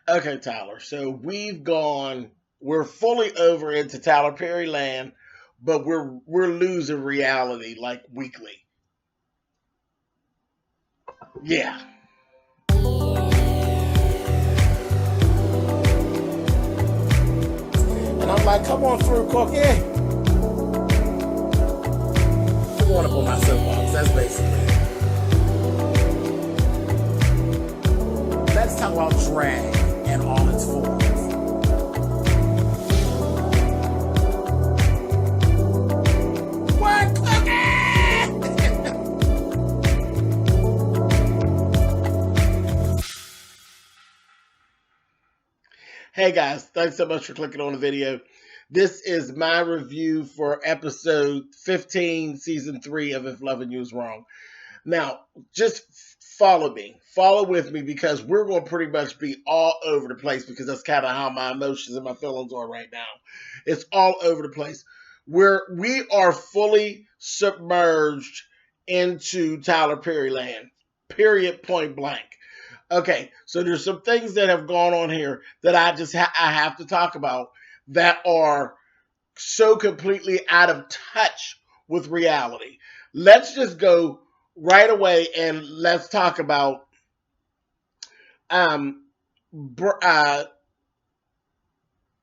Okay, Tyler. So we're fully over into Tyler Perry land, but we're losing reality like weekly. Yeah. And I'm like, come on through, Cookie. I'm going up on my soapbox. That's basically it. Let's talk about drag and all its forms. What, Cookie? Hey guys, thanks so much for clicking on the video. This is my review for episode 15, season 3 of If Loving You Is Wrong. Now, just follow me. Follow with me because we're going to pretty much be all over the place because that's kind of how my emotions and my feelings are right now. It's all over the place. We are fully submerged into Tyler Perry land. Period, point blank. Okay, so there's some things that have gone on here that I have to talk about that are so completely out of touch with reality. Let's just go right away and let's talk about um,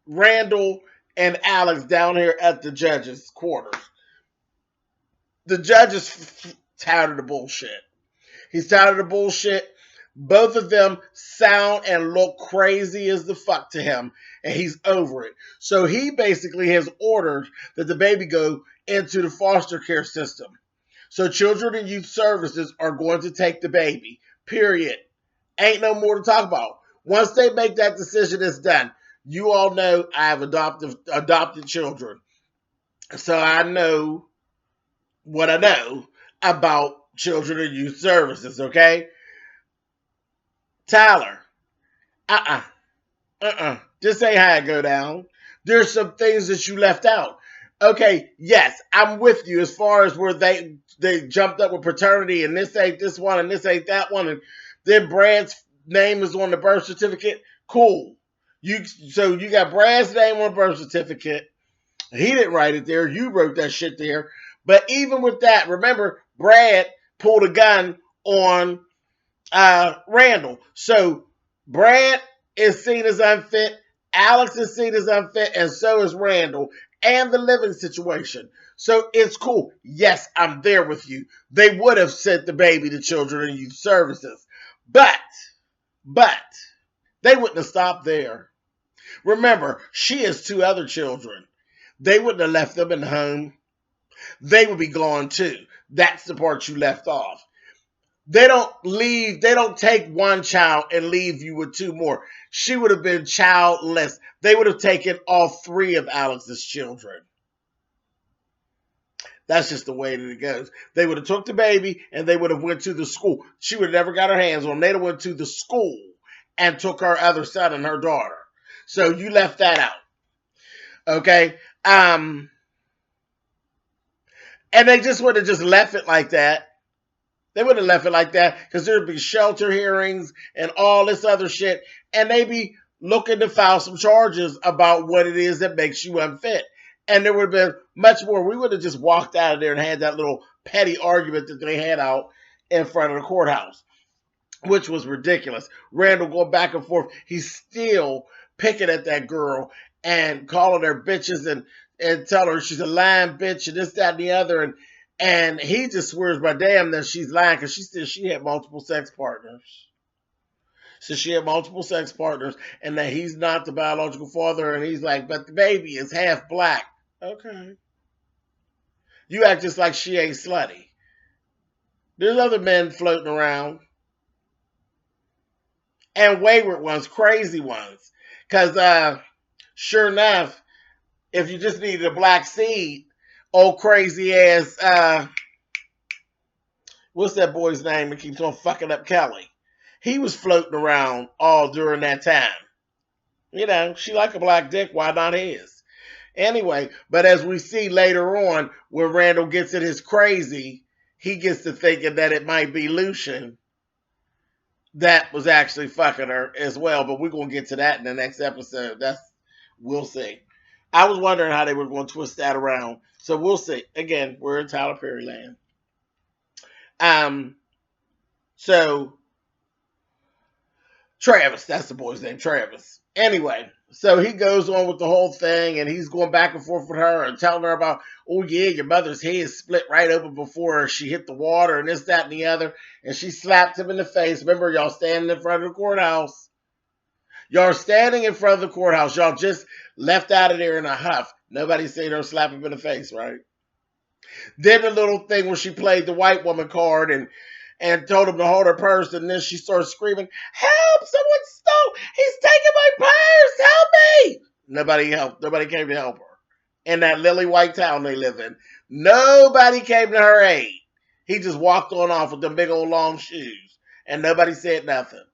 Randall and Alex down here at the judge's quarters. The judge is tired of the bullshit. He's tired of the bullshit. Both of them sound and look crazy as the fuck to him, and he's over it. So he basically has ordered that the baby go into the foster care system. So Children and Youth Services are going to take the baby, period. Ain't no more to talk about. Once they make that decision, it's done. You all know I have adopted children. So I know what I know about Children and Youth Services, okay? Tyler, this ain't how it go down. There's some things that you left out. Okay, yes, I'm with you as far as where they jumped up with paternity and this ain't this one and this ain't that one and then Brad's name is on the birth certificate. Cool. So you got Brad's name on the birth certificate. He didn't write it there. You wrote that shit there. But even with that, remember Brad pulled a gun on Randall. So Brad is seen as unfit. Alex is seen as unfit, and so is Randall, and the living situation. So it's cool. Yes, I'm there with you. They would have sent the baby to Children and Youth Services, but they wouldn't have stopped there. Remember, she has 2 other children. They wouldn't have left them in the home. They would be gone too. That's the part you left off. They don't take one child and leave you with 2 more. She would have been childless. They would have taken all 3 of Alex's children. That's just the way that it goes. They would have took the baby and they would have went to the school. She would have never got her hands on him. They'd have went to the school and took her other son and her daughter. So you left that out. Okay? And they just would have just left it like that. They wouldn't have left it like that because there'd be shelter hearings and all this other shit. And they'd be looking to file some charges about what it is that makes you unfit. And there would have been much more. We would have just walked out of there and had that little petty argument that they had out in front of the courthouse, which was ridiculous. Randall going back and forth. He's still picking at that girl and calling her bitches and telling her she's a lying bitch and this, that, and the other. And he just swears by damn that she's lying because she said she had multiple sex partners. So she had multiple sex partners and that he's not the biological father. And he's like, but the baby is half black. Okay. You act just like she ain't slutty. There's other men floating around. And wayward ones, crazy ones. Because sure enough, if you just needed a black seed, old crazy ass, what's that boy's name that keeps on fucking up Kelly? He was floating around all during that time. You know, she like a black dick, why not his? Anyway, but as we see later on, when Randall gets in his crazy, he gets to thinking that it might be Lucian. that was actually fucking her as well. But we're gonna get to that in the next episode. We'll see. I was wondering how they were going to twist that around. So we'll see. Again, we're in Tyler Perry land. So Travis, that's the boy's name, Travis. Anyway, so he goes on with the whole thing, and he's going back and forth with her and telling her about, oh yeah, your mother's head split right open before she hit the water and this, that, and the other. And she slapped him in the face. Remember, y'all standing in front of the courthouse. Y'all standing in front of the courthouse. Y'all just left out of there in a huff. Nobody seen her slap him in the face, right? Then the little thing where she played the white woman card and told him to hold her purse, and then she started screaming, help, someone stole, he's taking my purse, help me. Nobody helped. Nobody came to help her. In that lily white town they live in, nobody came to her aid. He just walked on off with them big old long shoes, and nobody said nothing.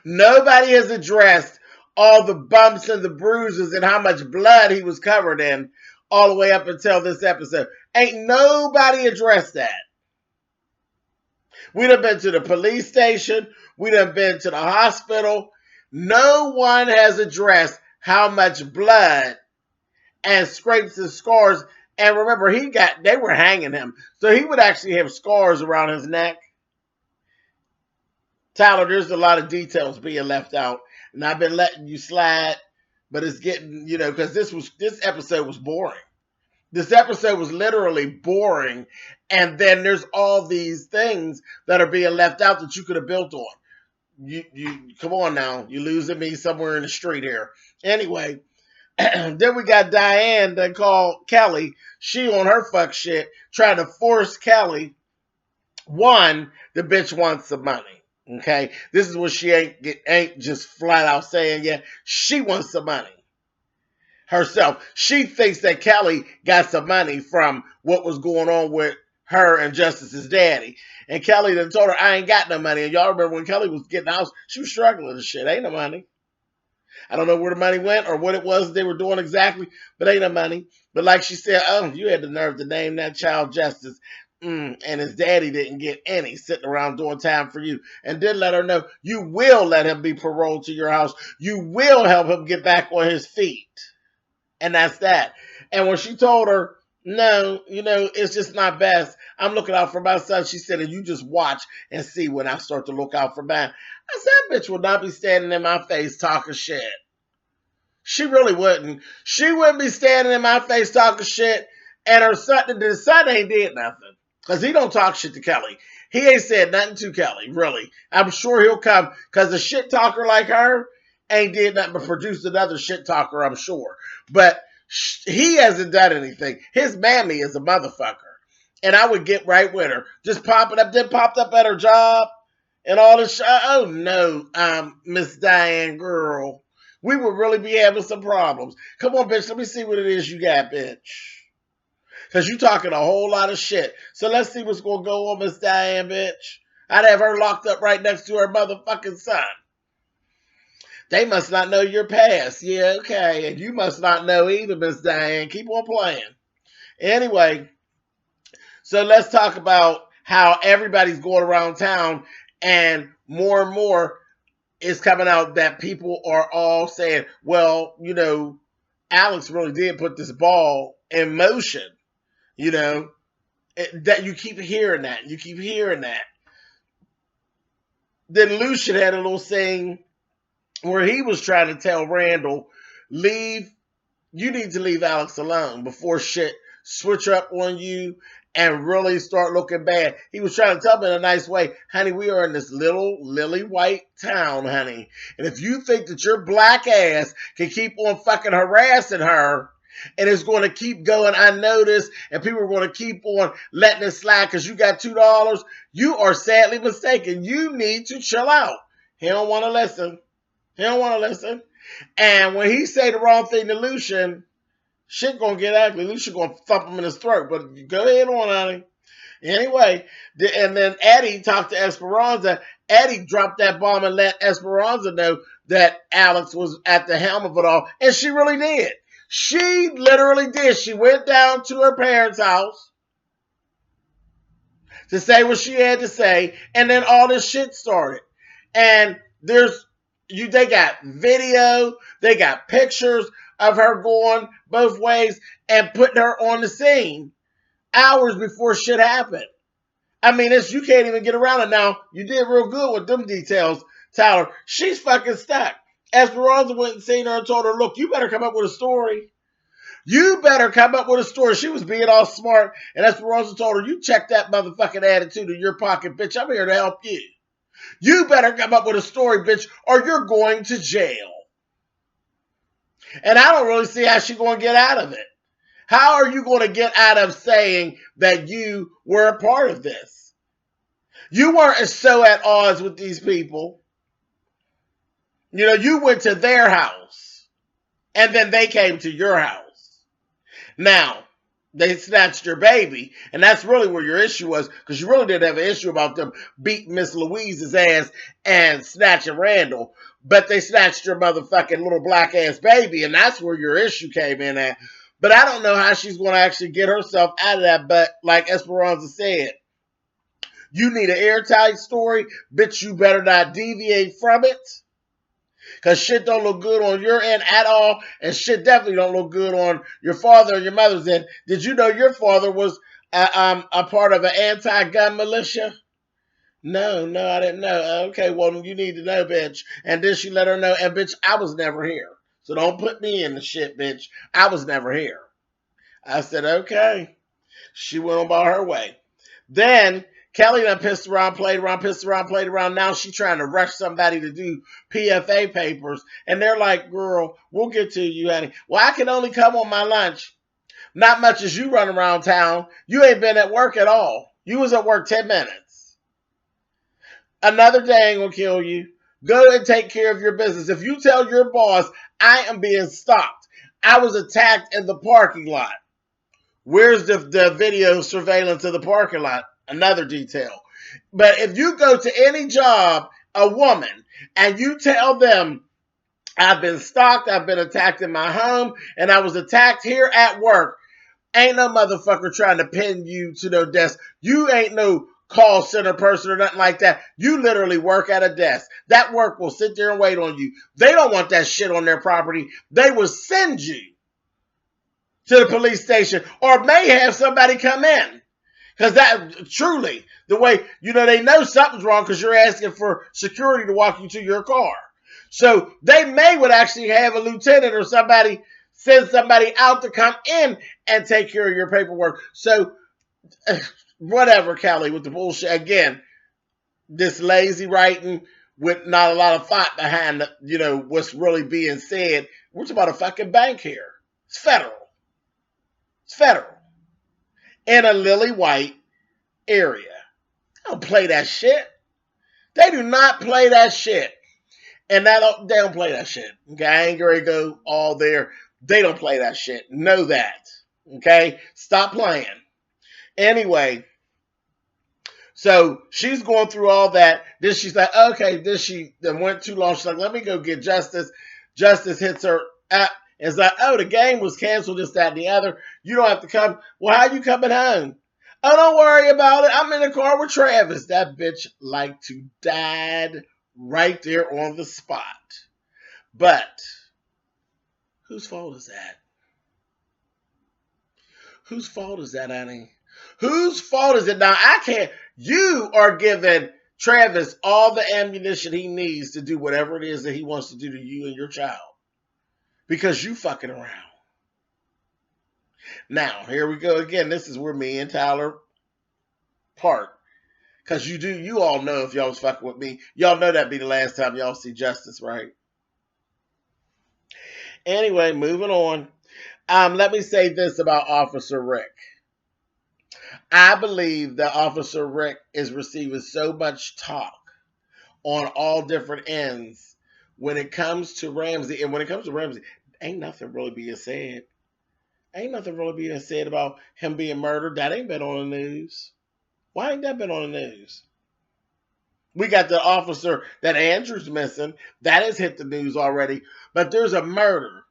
Nobody has addressed all the bumps and the bruises and how much blood he was covered in all the way up until this episode. Ain't nobody addressed that. We done been to the police station. We done been to the hospital. No one has addressed how much blood and scrapes and scars. And remember, they were hanging him. So he would actually have scars around his neck. Tyler, there's a lot of details being left out. And I've been letting you slide. But it's getting, because this episode was boring. This episode was literally boring, and then there's all these things that are being left out that you could have built on. You come on now, you're losing me somewhere in the street here. Anyway, then we got Diane that called Kelly. She on her fuck shit, trying to force Kelly. One, the bitch wants some money. Okay, this is what she ain't just flat out saying yet. She wants some money herself. She thinks that Kelly got some money from what was going on with her and Justice's daddy. And Kelly then told her, I ain't got no money. And y'all remember when Kelly was getting out, she was struggling and shit. Ain't no money. I don't know where the money went or what it was they were doing exactly, but ain't no money. But like she said, oh, you had the nerve to name that child Justice. And his daddy didn't get any, sitting around doing time for you. And then let her know, you will let him be paroled to your house. You will help him get back on his feet. And that's that. And when she told her, no, it's just not best. I'm looking out for my son. She said, and you just watch and see when I start to look out for mine. I said, that bitch will not be standing in my face talking shit. She really wouldn't. She wouldn't be standing in my face talking shit. And the son ain't did nothing. Because he don't talk shit to Kelly. He ain't said nothing to Kelly, really. I'm sure he'll come. Because a shit talker like her ain't did nothing but produce another shit talker, I'm sure. But he hasn't done anything. His mammy is a motherfucker. And I would get right with her. Just popping up, then popped up at her job and all this shit. Oh no, Miss Diane girl. We would really be having some problems. Come on, bitch, let me see what it is you got, bitch. Because you talking a whole lot of shit. So let's see what's going to go on, Miss Diane, bitch. I'd have her locked up right next to her motherfucking son. They must not know your past. Yeah, okay. And you must not know either, Miss Diane. Keep on playing. Anyway, so let's talk about how everybody's going around town and more is coming out that people are all saying, well, Alex really did put this ball in motion. That you keep hearing that. You keep hearing that. Then Lucian had a little saying where he was trying to tell Randall, you need to leave Alex alone before shit switch up on you and really start looking bad. He was trying to tell me in a nice way, honey, we are in this little lily white town, honey. And if you think that your black ass can keep on fucking harassing her and it's going to keep going unnoticed and people are going to keep on letting it slide because you got $2, you are sadly mistaken. You need to chill out. He don't want to listen. He don't want to listen. And when he say the wrong thing to Lucian, shit gonna get ugly. Lucian gonna thump him in his throat. But go ahead on, honey. Anyway, and then Eddie talked to Esperanza. Eddie dropped that bomb and let Esperanza know that Alex was at the helm of it all. And she really did. She literally did. She went down to her parents' house to say what she had to say, and then all this shit started. And they got video, they got pictures of her going both ways and putting her on the scene hours before shit happened. I mean, you can't even get around it. Now, you did real good with them details, Tyler. She's fucking stuck. Esperanza went and seen her and told her, look, you better come up with a story. You better come up with a story. She was being all smart, and Esperanza told her, you check that motherfucking attitude in your pocket, bitch. I'm here to help you. You better come up with a story, bitch, or you're going to jail. And I don't really see how she's going to get out of it. How are you going to get out of saying that you were a part of this? You weren't so at odds with these people. You know, you went to their house, and then they came to your house. Now, they snatched your baby, and that's really where your issue was, because you really didn't have an issue about them beating Miss Louise's ass and snatching Randall, but they snatched your motherfucking little black-ass baby, and that's where your issue came in at. But I don't know how she's going to actually get herself out of that, but like Esperanza said, you need an airtight story, bitch, you better not deviate from it. Because shit don't look good on your end at all, and shit definitely don't look good on your father or your mother's end. Did you know your father was a part of an anti-gun militia? No, I didn't know. Okay, well, you need to know, bitch. And then she let her know, and bitch, I was never here. So don't put me in the shit, bitch. I was never here. I said, okay. She went on about her way. Then Kelly done pissed around, played around. Now she's trying to rush somebody to do PFA papers. And they're like, girl, we'll get to you, honey. Well, I can only come on my lunch. Not much as you run around town. You ain't been at work at all. You was at work 10 minutes. Another day ain't gonna kill you. Go and take care of your business. If you tell your boss, I am being stopped. I was attacked in the parking lot. Where's the video surveillance of the parking lot? Another detail. But if you go to any job, a woman, and you tell them, I've been stalked, I've been attacked in my home, and I was attacked here at work, ain't no motherfucker trying to pin you to no desk. You ain't no call center person or nothing like that. You literally work at a desk. That work will sit there and wait on you. They don't want that shit on their property. They will send you to the police station or may have somebody come in. Because that truly, the way, they know something's wrong because you're asking for security to walk you to your car. So they would actually have a lieutenant or somebody, send somebody out to come in and take care of your paperwork. So whatever, Kelly, with the bullshit. Again, this lazy writing with not a lot of thought behind, what's really being said. We're talking about a fucking bank here. It's federal. It's federal. In a lily white area. They don't play that shit. They do not play that shit. And they don't play that shit. Okay, I ain't gonna go all there. They don't play that shit. Know that. Okay? Stop playing. Anyway, so she's going through all that. Then she's like, okay, then went too long. She's like, let me go get Justice. Justice hits her up. It's like, oh, the game was canceled, this, that, and the other. You don't have to come. Well, how you coming home? Oh, don't worry about it. I'm in the car with Travis. That bitch like to died right there on the spot. But whose fault is that? Whose fault is that, honey? Whose fault is it? Now, I can't. You are giving Travis all the ammunition he needs to do whatever it is that he wants to do to you and your child. Because you fucking around. Now, here we go again. This is where me and Tyler part. Because you all know if y'all was fucking with me. Y'all know that'd be the last time y'all see Justice, right? Anyway, moving on. Let me say this about Officer Rick. I believe that Officer Rick is receiving so much talk on all different ends when it comes to Ramsey. And when it comes to Ramsey, ain't nothing really being said. Ain't nothing really being said about him being murdered. That ain't been on the news. Why ain't that been on the news? We got the officer that Andrew's missing. That has hit the news already. But there's a murder.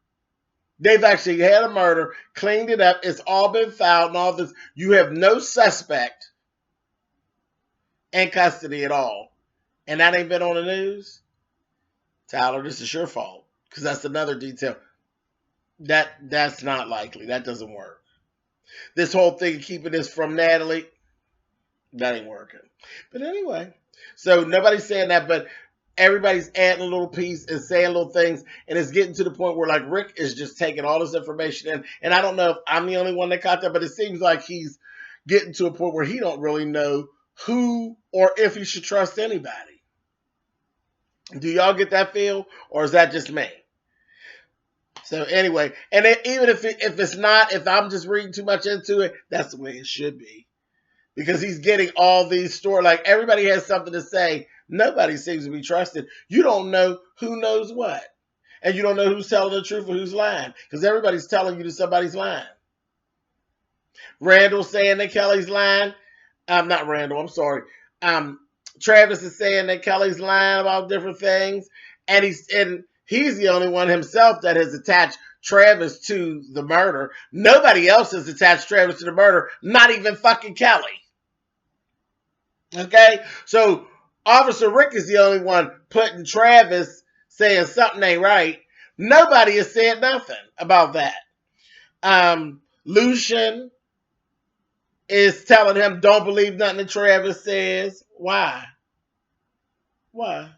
They've actually had a murder, cleaned it up. It's all been filed and all this. You have no suspect. in custody at all, and that ain't been on the news, Tyler, this is your fault. Because that's another detail. That's not likely. That doesn't work. This whole thing of keeping this from Natalie, that ain't working. But anyway, so nobody's saying that, but everybody's adding a little piece and saying little things, and it's getting to the point where, like, Rick is just taking all this information in, and I don't know if I'm the only one that caught that, but it seems like he's getting to a point where he don't really know who or if he should trust anybody. Do y'all get that feel, or is that just me? So anyway, and even if it's not, if I'm just reading too much into it, that's the way it should be. Because he's getting all these stories. Like, everybody has something to say. Nobody seems to be trusted. You don't know who knows what. And you don't know who's telling the truth or who's lying. Because everybody's telling you that somebody's lying. Randall's saying that Kelly's lying. Not Randall, I'm sorry. Travis is saying that Kelly's lying about different things. And he's the only one himself that has attached Travis to the murder. Nobody else has attached Travis to the murder. Not even fucking Kelly. Okay? So Officer Rick is the only one putting Travis, saying something ain't right. Nobody has said nothing about that. Lucian is telling him, don't believe nothing that Travis says. Why? Why?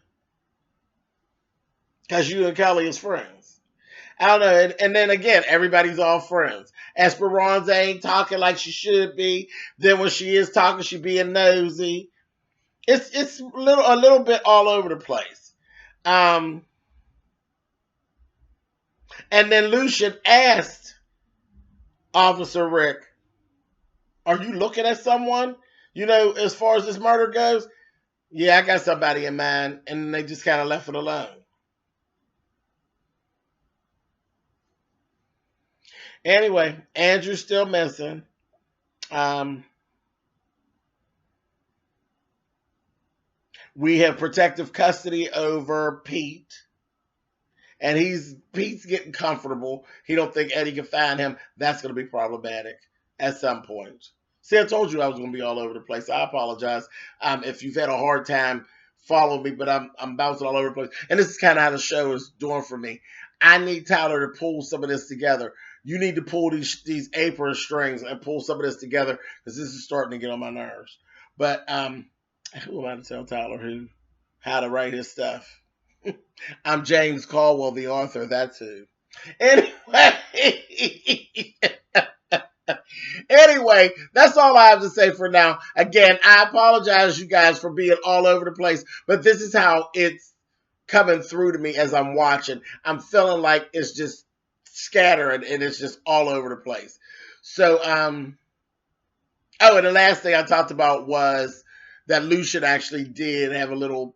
Because you and Kelly is friends. I don't know. And then again, everybody's all friends. Esperanza ain't talking like she should be. Then when she is talking, she being nosy. It's a little bit all over the place. And then Lucian asked Officer Rick, are you looking at someone? You know, as far as this murder goes? Yeah, I got somebody in mind. And they just kind of left it alone. Anyway, Andrew's still missing. We have protective custody over Pete. And Pete's getting comfortable. He don't think Eddie can find him. That's going to be problematic at some point. See, I told you I was going to be all over the place. I apologize if you've had a hard time following me, but I'm bouncing all over the place. And this is kind of how the show is doing for me. I need Tyler to pull some of this together. You need to pull these apron strings and pull some of this together, because this is starting to get on my nerves. But who am I to tell Tyler how to write his stuff? I'm James Colwell, the author. That's who. Anyway, that's all I have to say for now. Again, I apologize, you guys, for being all over the place, but this is how it's coming through to me as I'm watching. I'm feeling like it's just scattering and it's just all over the place. So, and the last thing I talked about was that Lucian actually did have a little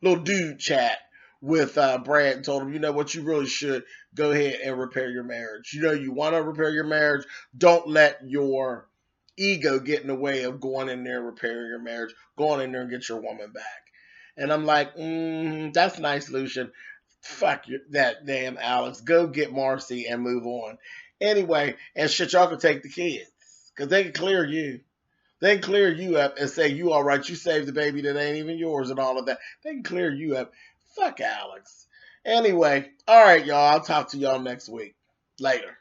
dude chat with Brad and told him, you know what, you really should go ahead and repair your marriage. You know, you want to repair your marriage. Don't let your ego get in the way of going in there and repairing your marriage. Going in there and get your woman back. And I'm like, that's nice, Lucian. Fuck that damn Alex. Go get Marcy and move on. Anyway, and shit, y'all can take the kids, because they can clear you. They can clear you up and say, you all right, you saved the baby that ain't even yours and all of that. They can clear you up. Fuck Alex. Anyway, all right, y'all. I'll talk to y'all next week. Later.